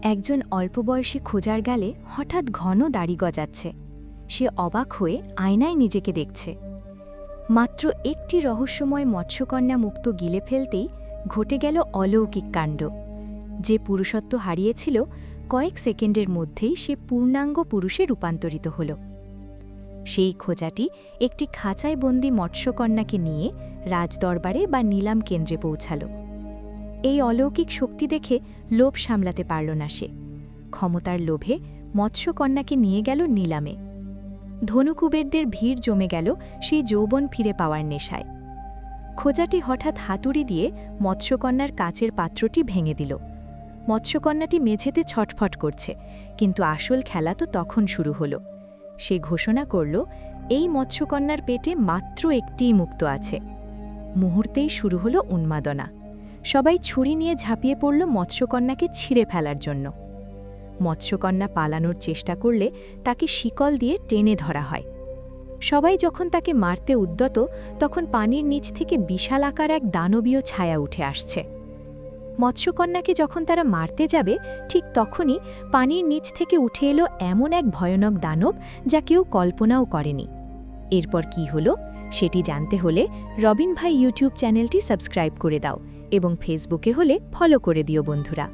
একজন অল্পবয়সী খোঁজার গালে হঠাৎ ঘন দাড়ি গজাচ্ছে। সে অবাক হয়ে আয়নায় নিজেকে দেখছে। মাত্র একটি রহস্যময় মৎস্যকন্যা মুক্ত গিলে ফেলতেই ঘটে গেল অলৌকিক কাণ্ড। যে পুরুষত্ব হারিয়েছিল, কয়েক সেকেন্ডের মধ্যেই সে পূর্ণাঙ্গ পুরুষে রূপান্তরিত হল। সেই খোঁজাটি একটি খাঁচায় বন্দি মৎস্যকন্যাকে নিয়ে রাজদরবারে বা নিলাম কেন্দ্রে পৌঁছাল। এই অলৌকিক শক্তি দেখে লোভ সামলাতে পারল না সে। ক্ষমতার লোভে মৎস্যকন্যাকে নিয়ে গেল নিলামে। ধনুকুবেরদের ভিড় জমে গেল সেই যৌবন ফিরে পাওয়ার নেশায়। খোঁজাটি হঠাৎ হাতুড়ি দিয়ে মৎস্যকন্যার কাচের পাত্রটি ভেঙে দিল। মৎস্যকন্যাটি মেঝেতে ছটফট করছে, কিন্তু আসল খেলা তো তখন শুরু হল। সে ঘোষণা করল, এই মৎস্যকন্যার পেটে মাত্র একটিই মুক্ত আছে। মুহূর্তেই শুরু হল উন্মাদনা। সবাই ছুরি নিয়ে ঝাঁপিয়ে পড়ল মৎস্যকন্যাকে ছিঁড়ে ফেলার জন্য। মৎস্যকন্যা পালানোর চেষ্টা করলে তাকে শিকল দিয়ে টেনে ধরা হয়। সবাই যখন তাকে মারতে উদ্যত, তখন পানির নিচ থেকে বিশাল আকার এক দানবীয় ছায়া উঠে আসছে। মৎস্যকন্যাকে যখন তারা মারতে যাবে, ঠিক তখনই পানির নিচ থেকে উঠে এলো এমন এক ভয়ানক দানব যা কেউ কল্পনাও করেনি। এরপর কি হলো সেটি জানতে হলে রবিন ভাই ইউটিউব চ্যানেলটি সাবস্ক্রাইব করে দাও এবং ফেসবুকে হলে ফলো করে দিও বন্ধুরা।